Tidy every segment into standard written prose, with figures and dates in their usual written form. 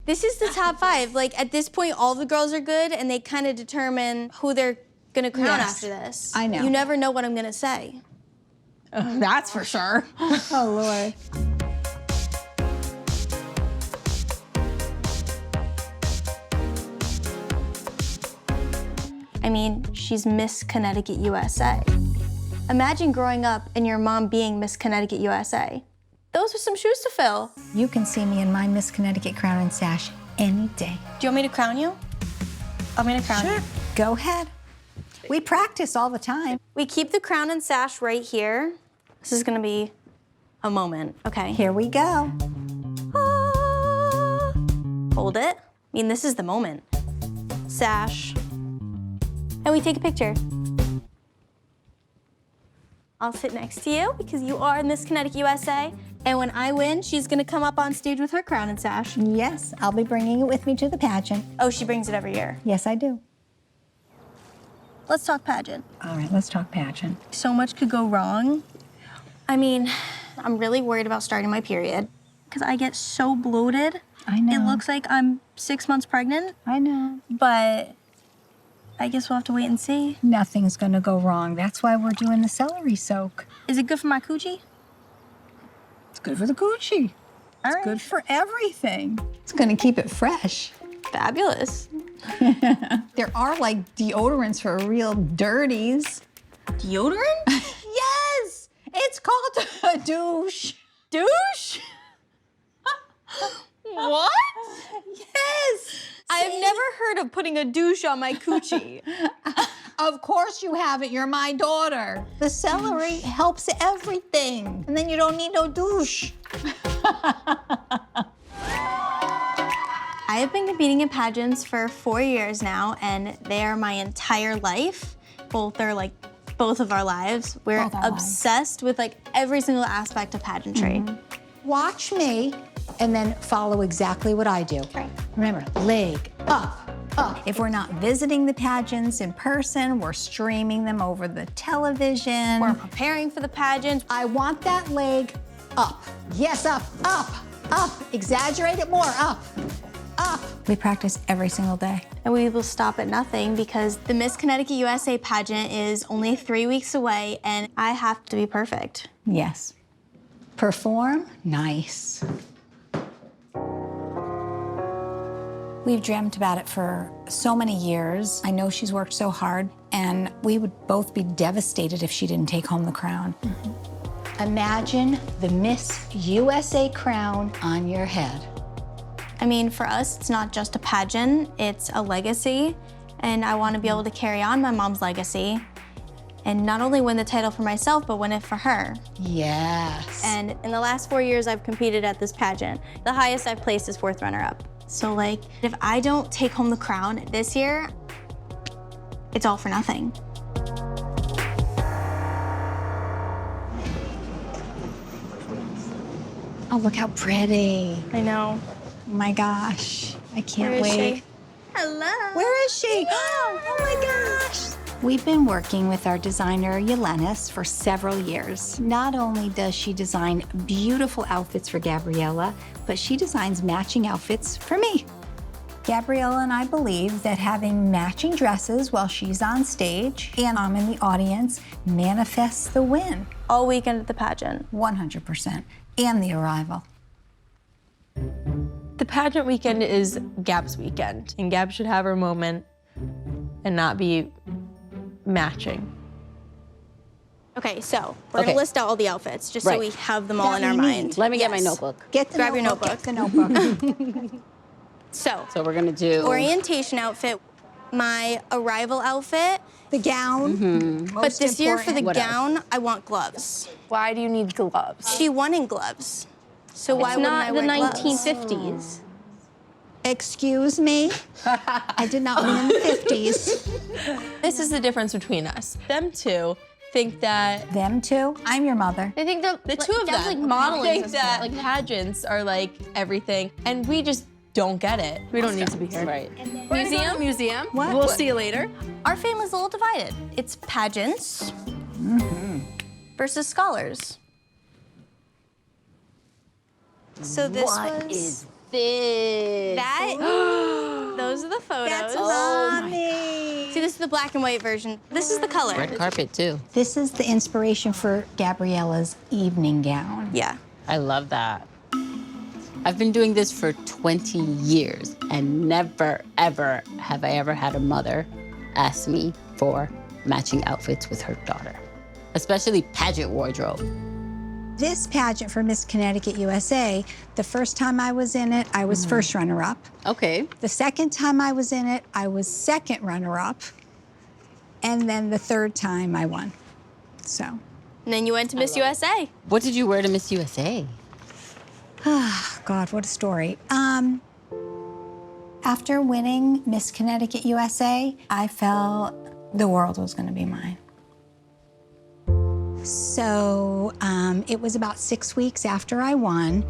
This is the top 5. Like, at this point, all the girls are good, and they kind of determine who they're gonna crown after this. I know. You never know what I'm gonna say. That's for sure. Oh, Lord. I mean, she's Miss Connecticut USA. Imagine growing up and your mom being Miss Connecticut USA. Those are some shoes to fill. You can see me in my Miss Connecticut crown and sash any day. Do you want me to crown you? I'm gonna crown you. Go ahead. We practice all the time. We keep the crown and sash right here. This is gonna be a moment, okay? Here we go. Ah. Hold it. I mean, this is the moment. Sash. And we take a picture. I'll sit next to you because you are Miss Connecticut USA. And when I win, she's gonna come up on stage with her crown and sash. Yes, I'll be bringing it with me to the pageant. Oh, she brings it every year. Yes, I do. Let's talk pageant. All right, let's talk pageant. So much could go wrong. I mean, I'm really worried about starting my period because I get so bloated. I know. It looks like I'm 6 months pregnant, I know. but I guess we'll have to wait and see. Nothing's gonna go wrong. That's why we're doing the celery soak. Is it good for my coochie? It's good for the coochie. All It's right. good for everything. It's gonna keep it fresh. Fabulous. There are like deodorants for real dirties. Deodorant? Yes! It's called a douche. Douche? What? Yes! I have never heard of putting a douche on my coochie. Of course you haven't. You're my daughter. The celery helps everything. And then you don't need no douche. I have been competing in pageants for 4 years now, and they are my entire life. Well, they're like both of our lives. We're Both our lives. obsessed with like every single aspect of pageantry. Watch me and then follow exactly what I do. Right. Remember, leg up, up. If we're not visiting the pageants in person, we're streaming them over the television. We're preparing for the pageant. I want that leg up. Yes, up, up, up. Exaggerate it more, up, up. We practice every single day. And we will stop at nothing because the Miss Connecticut USA pageant is only 3 weeks away, and I have to be perfect. Yes. Perform, nice. We've dreamt about it for so many years. I know she's worked so hard, and we would both be devastated if she didn't take home the crown. Imagine the Miss USA crown on your head. I mean, for us, it's not just a pageant, it's a legacy, and I want to be able to carry on my mom's legacy and not only win the title for myself, but win it for her. Yes. And in the last 4 years I've competed at this pageant, the highest I've placed is 4th runner-up. So like, if I don't take home the crown this year, it's all for nothing. Oh, look how pretty. I know. Oh my gosh, I can't Where is wait. she? Hello. Where is she? Oh my gosh. We've been working with our designer, Yelenis, for several years. Not only does she design beautiful outfits for Gabriella, but she designs matching outfits for me. Gabriella and I believe that having matching dresses while she's on stage and I'm in the audience manifests the win. All weekend at the pageant. 100%. And the arrival. The pageant weekend is Gab's weekend, and Gab should have her moment and not be matching. Okay, so we're Okay. gonna list out all the outfits just so Right. we have them all in our That we mind. need. Let me get my Yes. notebook. Get the Grab your notebook. notebook. Get the notebook. So, So we're gonna do orientation outfit, my arrival outfit, The gown. but this year for the What else? gown, I want gloves. Why do you need gloves? She won in gloves, so why It's wouldn't not I the wear gloves? 1950s. Excuse me? I did not win in the 50s. This is the difference between us. Them two think that Them two? I'm your mother. I think the two of that's them like modeling think system. that like pageants are like everything, and we just don't get it. We don't need to be here. right. Museum. What? We'll see you later. Our family's a little divided. It's pageants versus scholars. So this What was is this? that the photos. That's Mommy. See, this is the black and white version. This is the color. Red carpet, too. This is the inspiration for Gabriella's evening gown. Yeah. I love that. I've been doing this for 20 years, and never, ever have I ever had a mother ask me for matching outfits with her daughter, especially pageant wardrobe. This pageant for Miss Connecticut USA, the first time I was in it, I was first runner-up. Okay. The second time I was in it, I was second runner-up. And then the third time I won. So. And then you went to Miss USA. What did you wear to Miss USA? God, what a story. After winning Miss Connecticut USA, I felt the world was gonna be mine. So it was about 6 weeks after I won,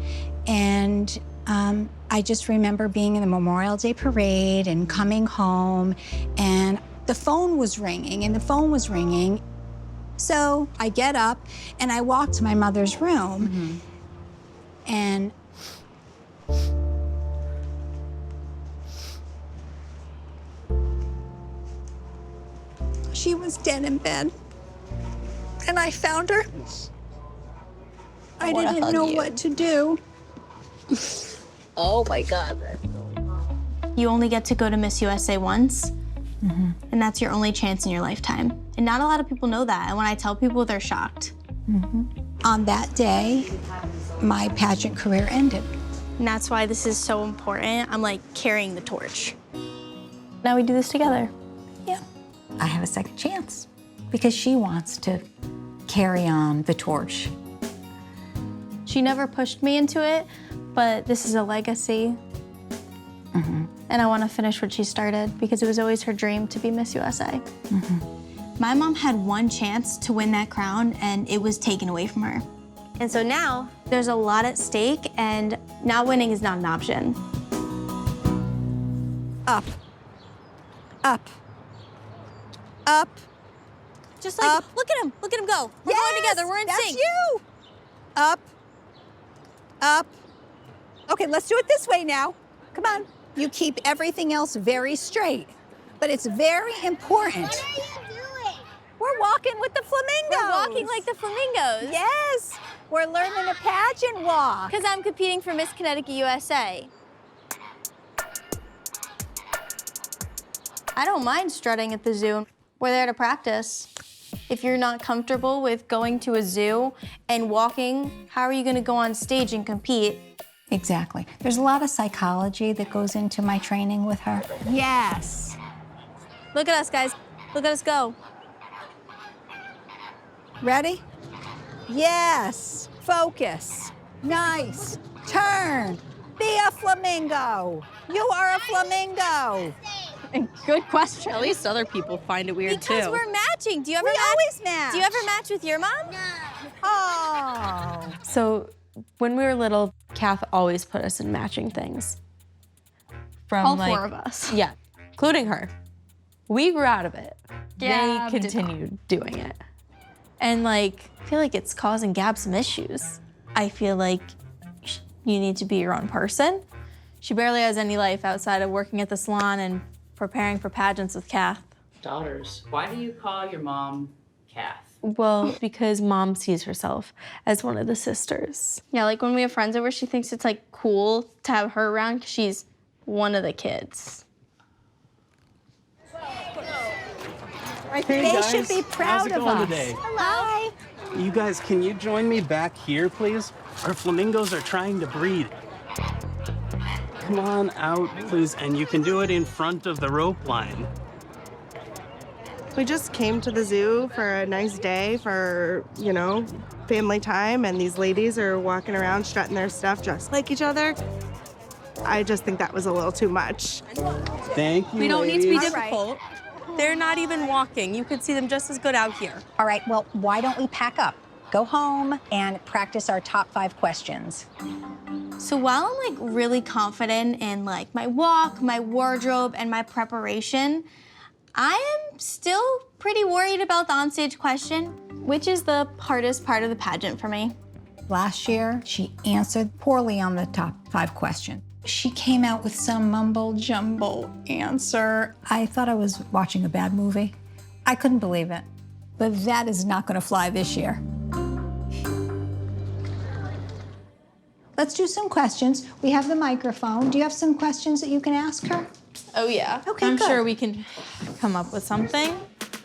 and I just remember being in the Memorial Day parade and coming home, and the phone was ringing, and the phone was ringing. So I get up, and I walk to my mother's room, and she was dead in bed. And I found her. I didn't know what to do. Oh my God. You only get to go to Miss USA once, and that's your only chance in your lifetime. And not a lot of people know that, and when I tell people, they're shocked. On that day, my pageant career ended. And that's why this is so important. I'm like carrying the torch. Now we do this together. Yeah. I have a second chance because she wants to carry on the torch. She never pushed me into it, but this is a legacy. And I want to finish what she started because it was always her dream to be Miss USA. My mom had one chance to win that crown, and it was taken away from her. And so now there's a lot at stake, and not winning is not an option. Up. Up. Up. Just like, Up. look at him go. We're going together, we're in that's sync. You. Up. Up. Okay, let's do it this way now. Come on. You keep everything else very straight, but it's very important. What are you doing? We're walking with the flamingos. We're walking like the flamingos. Yes, we're learning a pageant walk. Because I'm competing for Miss Connecticut USA. I don't mind strutting at the zoo. We're there to practice. If you're not comfortable with going to a zoo and walking, how are you gonna go on stage and compete? Exactly. There's a lot of psychology that goes into my training with her. Yes. Look at us, guys. Look at us go. Ready? Yes. Focus. Nice. Turn. Be a flamingo. You are a flamingo. Good question. At least other people find it weird Because too. we're matching. Do you ever We match? always match. Do you ever match with your mom? Oh. So when we were little, Kath always put us in matching things. From All like, 4 of us. Yeah, including her. We grew out of it. Gab They did not. continued doing it. And like, I feel like it's causing Gab some issues. I feel like you need to be your own person. She barely has any life outside of working at the salon and preparing for pageants with Kath. Daughters, why do you call your mom Kath? Well, because mom sees herself as one of the sisters. Yeah, like when we have friends over, she thinks it's like cool to have her around because she's one of the kids. They should be proud of us. Today? Hi. You guys, can you join me back here, please? Our flamingos are trying to breed. Come on out, please, and you can do it in front of the rope line. We just came to the zoo for a nice day for, you know, family time, and these ladies are walking around strutting their stuff just like each other. I just think that was a little too much. Thank you, We don't need to be ladies. difficult. They're not even walking. You could see them just as good out here. All right, well, why don't we pack up, go home, and practice our top 5 questions? So while I'm like really confident in like my walk, my wardrobe, and my preparation, I am still pretty worried about the onstage question, which is the hardest part of the pageant for me. Last year, she answered poorly on the top 5 questions. She came out with some mumble jumble answer. I thought I was watching a bad movie. I couldn't believe it. But that is not going to fly this year. Let's do some questions. We have the microphone. Do you have some questions that you can ask her? Oh yeah. Okay, I'm good. sure we can come up with something.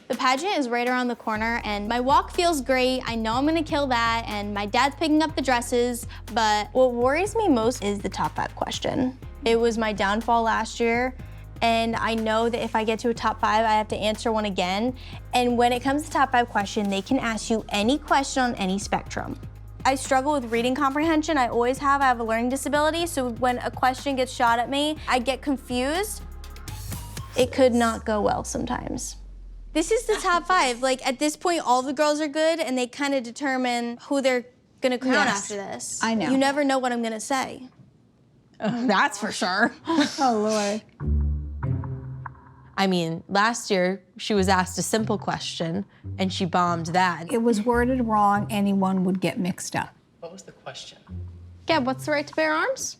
The pageant is right around the corner and my walk feels great. I know I'm gonna kill that and my dad's picking up the dresses, but what worries me most is the top 5 question. It was my downfall last year and I know that if I get to a top 5, I have to answer one again. And when it comes to top 5 question, they can ask you any question on any spectrum. I struggle with reading comprehension, I always have. I have a learning disability, so when a question gets shot at me, I get confused. It could not go well sometimes. This is the top 5. Like at this point, all the girls are good and they kind of determine who they're gonna crown Yes, after this. I know. You never know what I'm gonna say. That's for sure. Oh, Lord. I mean, last year she was asked a simple question and she bombed that. It was worded wrong. Anyone would get mixed up. What was the question? Gab, what's the right to bear arms?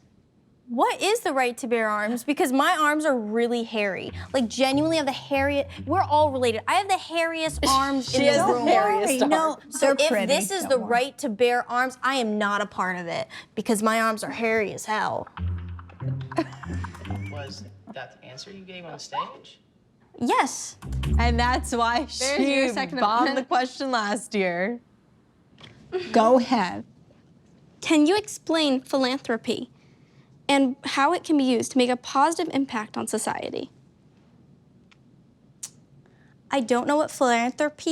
What is the right to bear arms? Because my arms are really hairy. Like genuinely have the hairiest, we're all related. I have the hairiest arms in the room. No, So they're if pretty. this is the right to bear arms, I am not a part of it because my arms are hairy as hell. Was that the answer you gave on stage? Yes. And that's why your she second bombed the amendment. question last year. Go ahead. Can you explain philanthropy and how it can be used to make a positive impact on society? I don't know what philanthropy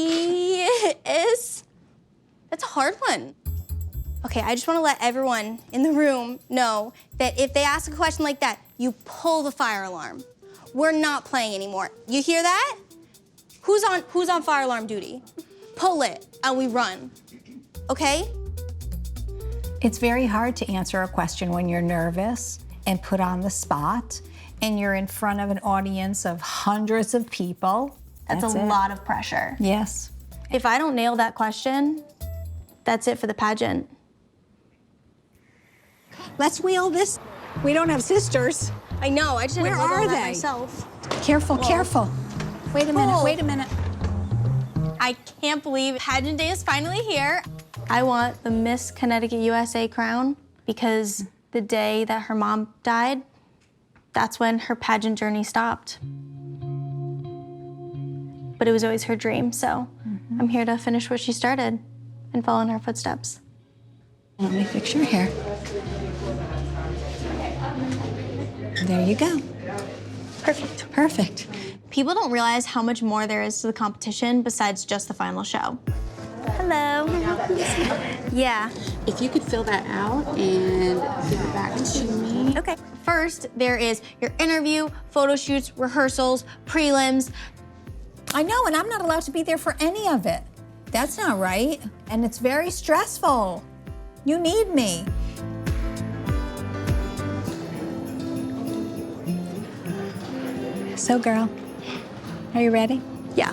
is. That's a hard one. Okay, I just want to let everyone in the room know that if they ask a question like that, you pull the fire alarm. We're not playing anymore. You hear that? Who's on fire alarm duty? Pull it and we run. Okay? It's very hard to answer a question when you're nervous and put on the spot and you're in front of an audience of hundreds of people. That's a it. lot of pressure. Yes. If I don't nail that question, that's it for the pageant. Let's wheel this. We don't have sisters. I know, I just had to Where wiggle are that they? myself. Careful, careful. Wait a minute, Pull. wait a minute. I can't believe pageant day is finally here. I want the Miss Connecticut USA crown because the day that her mom died, that's when her pageant journey stopped. But it was always her dream, so I'm here to finish what she started and follow in her footsteps. Let me fix your hair. There you go. Perfect. Perfect. People don't realize how much more there is to the competition besides just the final show. Hello. Yeah. If you could fill that out and give it back to me. Okay. First, there is your interview, photo shoots, rehearsals, prelims. I know, and I'm not allowed to be there for any of it. That's not right. And it's very stressful. You need me. So, girl, are you ready? Yeah.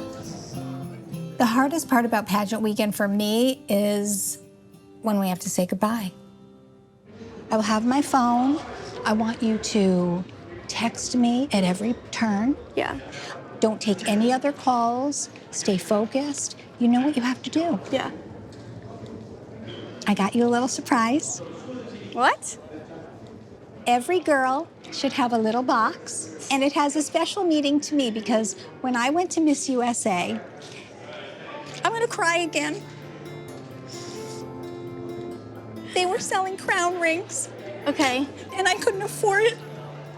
The hardest part about pageant weekend for me is when we have to say goodbye. I will have my phone. I want you to text me at every turn. Yeah. Don't take any other calls. Stay focused. You know what you have to do. Yeah. I got you a little surprise. What? Every girl should have a little box, and it has a special meaning to me because when I went to Miss USA, I'm gonna cry again. They were selling crown rings, Okay. and I couldn't afford it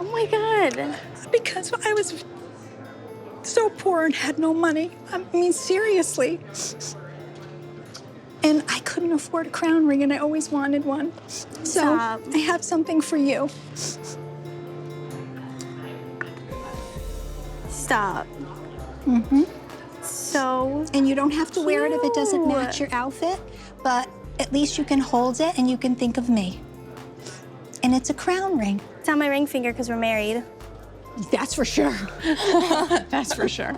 Oh my God. because I was so poor and had no money. I mean, seriously. And I couldn't afford a crown ring, and I always wanted one. So Stop. I have something for you. Stop. So And you don't have to wear it if it doesn't match your outfit, but at least you can hold it and you can think of me. And it's a crown ring. it's on my ring finger because we're married. That's for sure. That's for sure.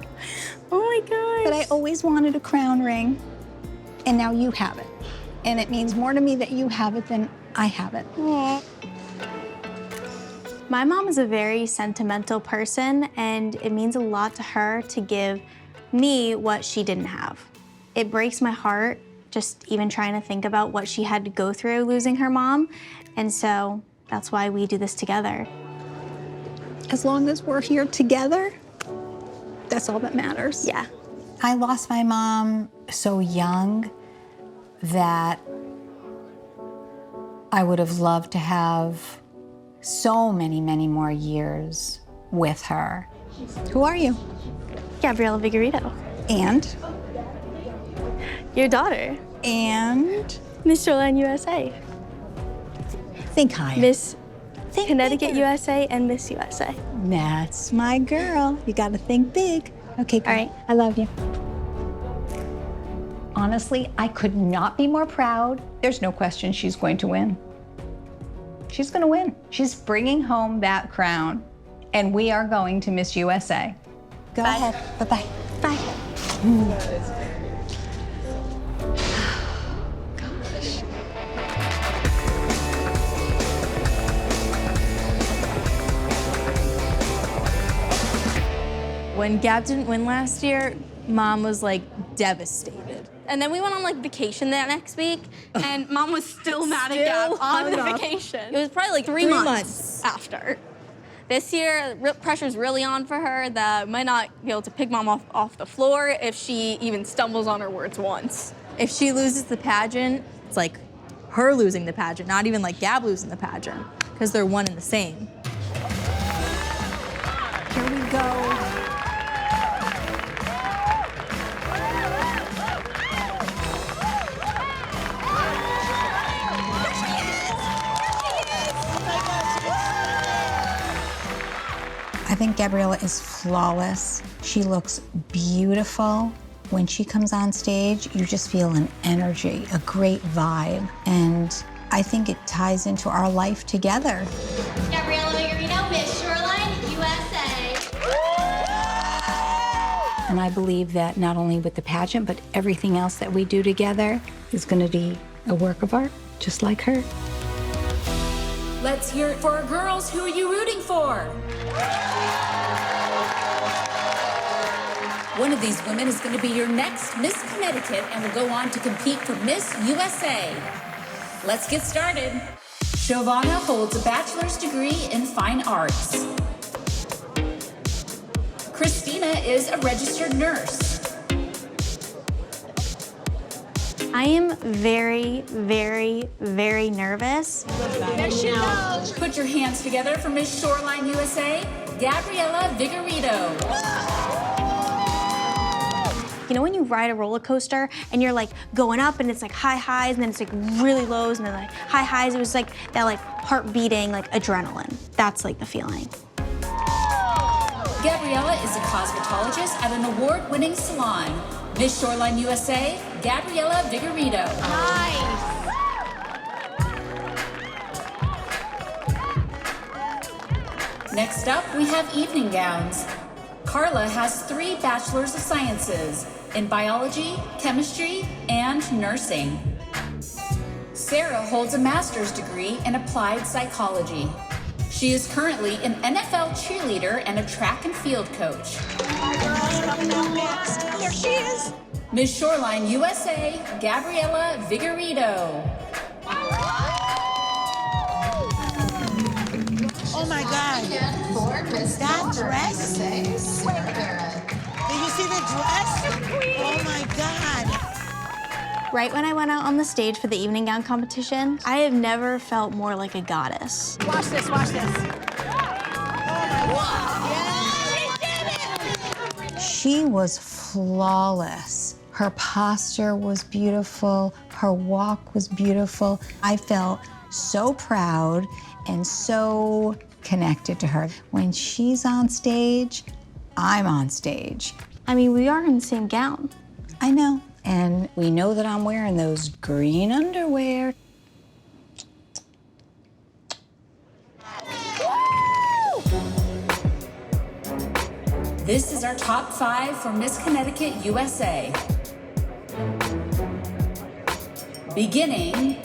Oh my God. But I always wanted a crown ring, and now you have it. And it means more to me that you have it than I have it. My mom is a very sentimental person, and it means a lot to her to give me what she didn't have. It breaks my heart just even trying to think about what she had to go through losing her mom, and so that's why we do this together. As long as we're here together, that's all that matters. Yeah. I lost my mom so young that I would have loved to have so many, many more years with her. Who are you? Gabriella Vigorito. And? Your daughter. And? Miss Shoreline USA. Think higher. Miss Think Connecticut bigger. USA and Miss USA. That's my girl. You gotta think big. Okay, girl. All right. I love you. Honestly, I could not be more proud. There's no question she's going to win. She's gonna win. She's bringing home that crown, and we are going to Miss USA. Go ahead. Bye-bye. Bye. When Gab didn't win last year, Mom was like devastated. And then we went on like vacation that next week, and Mom was still mad at Gab on the vacation. It was probably like three months after. This year, pressure's really on for her that might not be able to pick Mom off the floor if she even stumbles on her words once. If she loses the pageant, it's like her losing the pageant, not even like Gab losing the pageant, because they're one and the same. Here we go. I think Gabriella is flawless. She looks beautiful. When she comes on stage, you just feel an energy, a great vibe. And I think it ties into our life together. Gabriella Vigorito, Miss Shoreline USA. And I believe that not only with the pageant, but everything else that we do together is gonna be a work of art, just like her. Let's hear it for our girls. Who are you rooting for? One of these women is going to be your next Miss Connecticut and will go on to compete for Miss USA. Let's get started. Shovana holds a bachelor's degree in fine arts. Christina is a registered nurse. I am very, very, very nervous. Put your hands together for Miss Shoreline USA, Gabriella Vigorito. You know when you ride a roller coaster and you're like going up and it's like high highs and then it's like really lows and then like high highs? It was like that like heart beating, like adrenaline. That's like the feeling. Gabriella is a cosmetologist at an award-winning salon. Miss Shoreline USA, Gabriella Vigorito. Nice. Next up, we have evening gowns. Carla has 3 bachelors of sciences in biology, chemistry, and nursing. Sarah holds a master's degree in applied psychology. She is currently an NFL cheerleader and a track and field coach. Here she is. Miss Shoreline USA, Gabriella Vigorito. Oh my God. That dress? Did you see the dress? Oh my God. Right when I went out on the stage for the evening gown competition, I have never felt more like a goddess. Watch this, watch this. She was flawless. Her posture was beautiful. Her walk was beautiful. I felt so proud and so connected to her. When she's on stage, I'm on stage. I mean, we are in the same gown. I know. And we know that I'm wearing those green underwear. This is our top 5 for Miss Connecticut USA. Beginning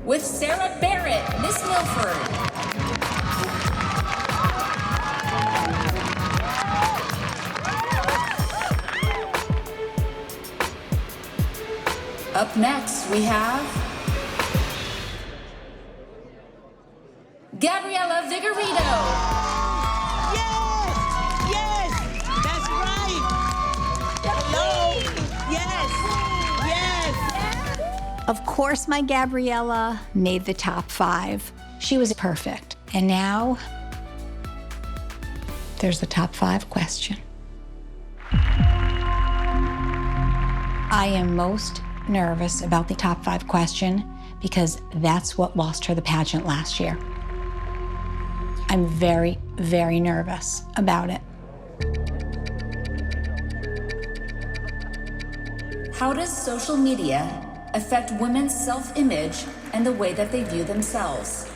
with Sarah Barrett, Miss Milford. Up next, we have Gabriella Vigorito. Yes! Yes! That's right! Hello! Yes! Yes! Of course, my Gabriella made the top 5. She was perfect. And now, there's the top 5 question. I am most nervous about the top 5 question because that's what lost her the pageant last year. I'm very, very nervous about it. How does social media affect women's self-image and the way that they view themselves?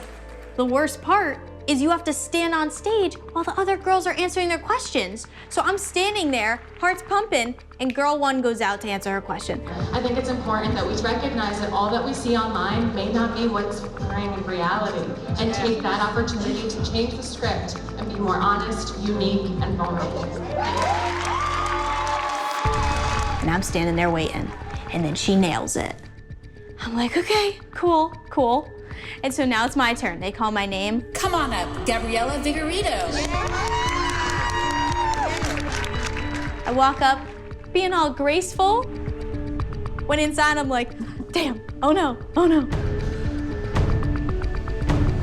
The worst part is you have to stand on stage while the other girls are answering their questions. So I'm standing there, heart's pumping, and girl 1 goes out to answer her question. I think it's important that we recognize that all that we see online may not be what's occurring in reality, and take that opportunity to change the script and be more honest, unique, and vulnerable. And I'm standing there waiting, and then she nails it. I'm like, okay, cool, cool. And so now it's my turn. They call my name. Come on up, Gabriella Vigorito. I walk up, being all graceful. When inside, I'm like, damn, oh no, oh no.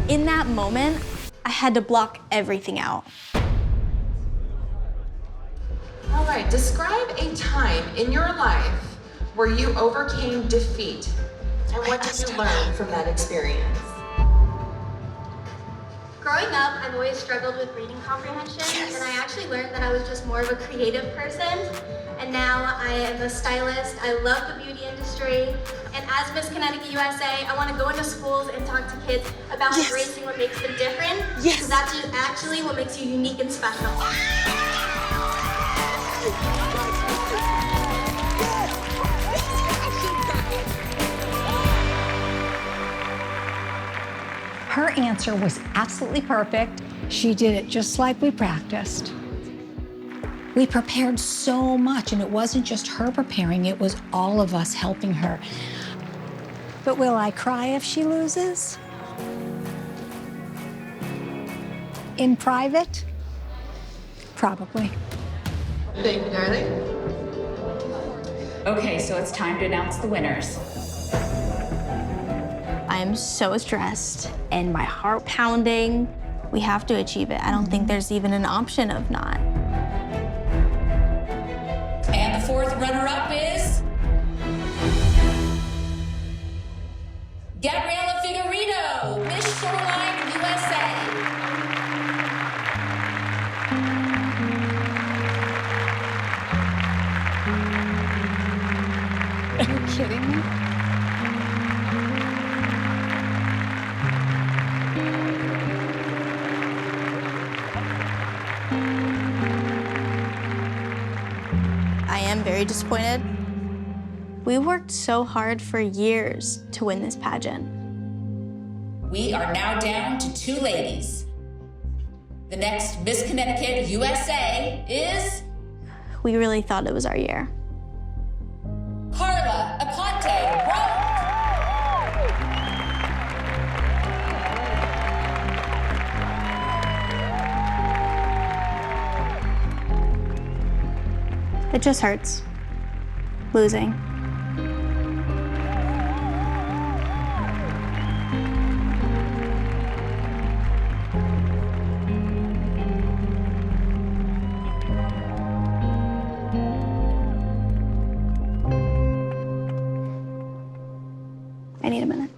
In that moment, I had to block everything out. All right, describe a time in your life where you overcame defeat. And what did you learn from that experience? Growing up, I've always struggled with reading comprehension, and I actually learned that I was just more of a creative person. And now I am a stylist. I love the beauty industry. And as Miss Connecticut USA, I want to go into schools and talk to kids about embracing what makes them different. Because that's actually what makes you unique and special. Her answer was absolutely perfect. She did it just like we practiced. We prepared so much, and it wasn't just her preparing, it was all of us helping her. But will I cry if she loses? In private? Probably. Thank you, darling. Okay, so it's time to announce the winners. I am so stressed and my heart pounding. We have to achieve it. I don't think there's even an option of not. And the 4th runner-up is Gabriella Vigorito, Miss Shoreline USA. Are you kidding me? I am very disappointed. We worked so hard for years to win this pageant. We are now down to 2 ladies. The next Miss Connecticut USA is We really thought it was our year. Carla Aponte. It just hurts. Losing. I need a minute.